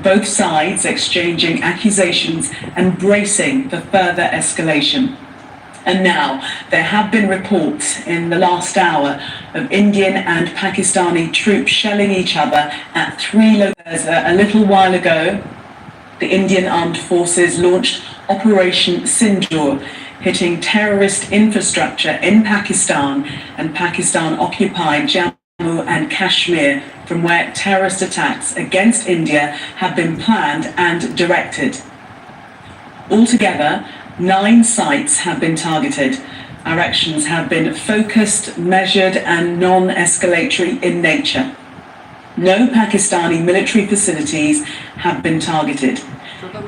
both sides exchanging accusations and bracing for further escalation. And now, there have been reports in the last hour of Indian and Pakistani troops shelling each other at 3 locations. A little while ago, the Indian Armed Forces launched Operation Sindoor, hitting terrorist infrastructure in Pakistan and Pakistan-occupied Jammu and Kashmir, from where terrorist attacks against India have been planned and directed. Altogether, 9 sites have been targeted. Our actions have been focused, measured and non-escalatory in nature. No Pakistani military facilities have been targeted.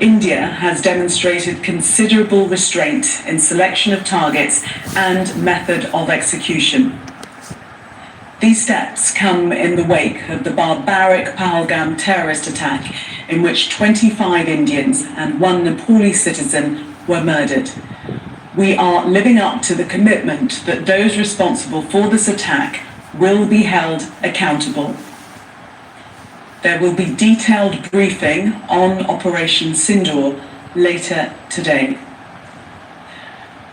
India has demonstrated considerable restraint in selection of targets and method of execution. These steps come in the wake of the barbaric Pahalgam terrorist attack, in which 25 Indians and 1 Nepali citizen were murdered. We are living up to the commitment that those responsible for this attack will be held accountable. There will be detailed briefing on Operation Sindoor later today.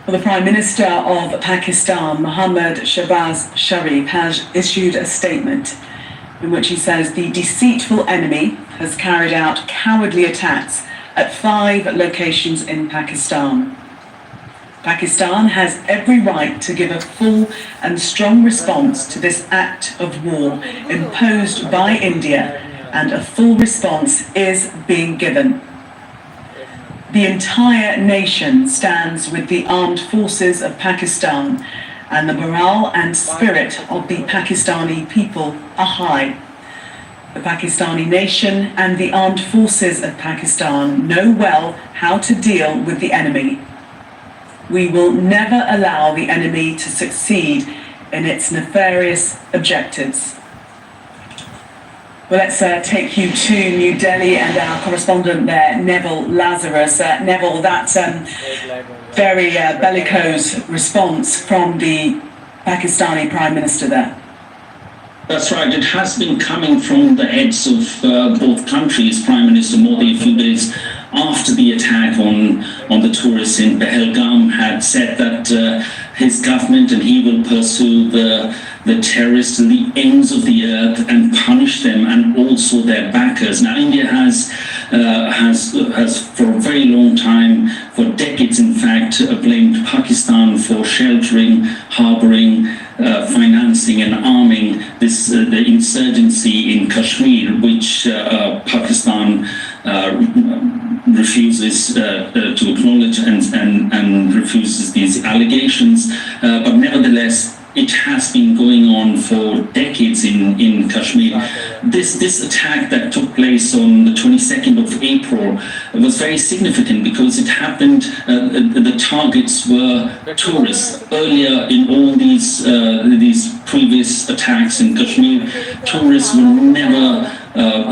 Well, the Prime Minister of Pakistan, Mohammad Shehbaz Sharif, has issued a statement in which he says the deceitful enemy has carried out cowardly attacks at 5 locations in Pakistan. Pakistan has every right to give a full and strong response to this act of war imposed by India, and a full response is being given. The entire nation stands with the armed forces of Pakistan, and the morale and spirit of the Pakistani people are high. The Pakistani nation and the armed forces of Pakistan know well how to deal with the enemy. We will never allow the enemy to succeed in its nefarious objectives. Well, let's take you to New Delhi and our correspondent there, Neville Lazarus. Neville, that very bellicose response from the Pakistani Prime Minister there. That's right. It has been coming from the heads of both countries. Prime Minister Modi, a few days after the attack on the tourists in Pahalgam, had said that his government and he will pursue the terrorists to the ends of the earth and punish them, and also their backers. Now, India has for a very long time, for decades in fact, blamed Pakistan for sheltering, harboring, financing and arming the insurgency in Kashmir, which Pakistan refuses to acknowledge and refuses these allegations. But nevertheless, it has been going on for decades in Kashmir. This attack that took place on the 22nd of April was very significant because it happened, the targets were tourists. Earlier in all these previous attacks in Kashmir, tourists were never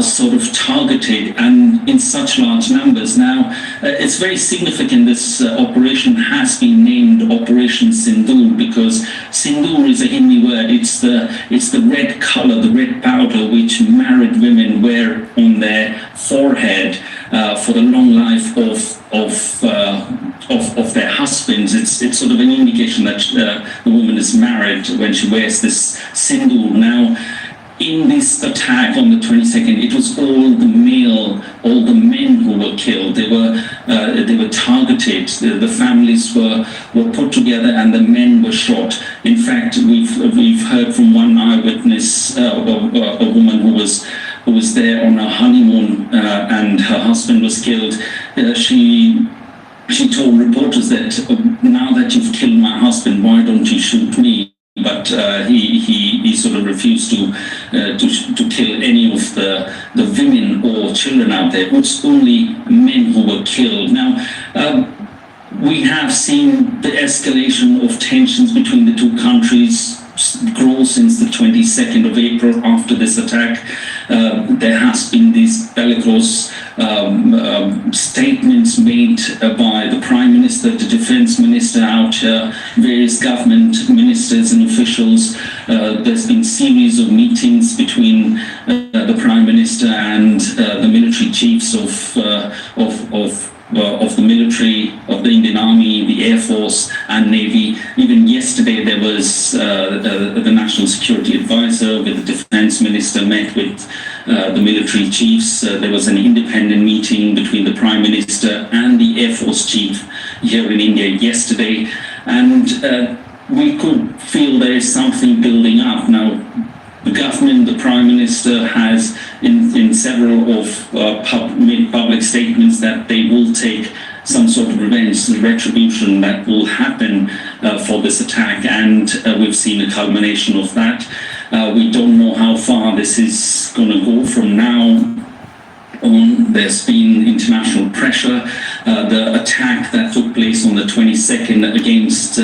sort of targeted and in such large numbers. Now, it's very significant this operation has been named Operation Sindoor, because Sindoor is a Hindi word. It's the red color, the red powder which married women wear on their forehead for the long life of their husbands. It's sort of an indication that the woman is married when she wears this Sindoor. Now, in this attack on the 22nd, it was all the men who were killed. They were targeted. The families were put together, and the men were shot. In fact, we've heard from one eyewitness, a woman who was there on a honeymoon, and her husband was killed. She told reporters that now that you've killed my husband, why don't you shoot me? But he sort of refused to kill any of the women or children out there. It was only men who were killed. Now, we have seen the escalation of tensions between the two countries grow since the 22nd of April after this attack. There has been these bellicose statements made by the Prime Minister, the Defence Minister out here, various government ministers and officials. There's been series of meetings between the Prime Minister and the military chiefs of the military, of the Indian Army, the Air Force and Navy. Even yesterday there was the National Security Advisor with the Defence Minister met with the military chiefs. There was an independent meeting between the Prime Minister and the Air Force Chief here in India yesterday, and we could feel there is something building up. Now, the government, the Prime Minister has in several of made public statements that they will take some sort of revenge, retribution that will happen for this attack, and we've seen a culmination of that. We don't know how far this is going to go from now on. There's been international pressure. The attack that took place on the 22nd against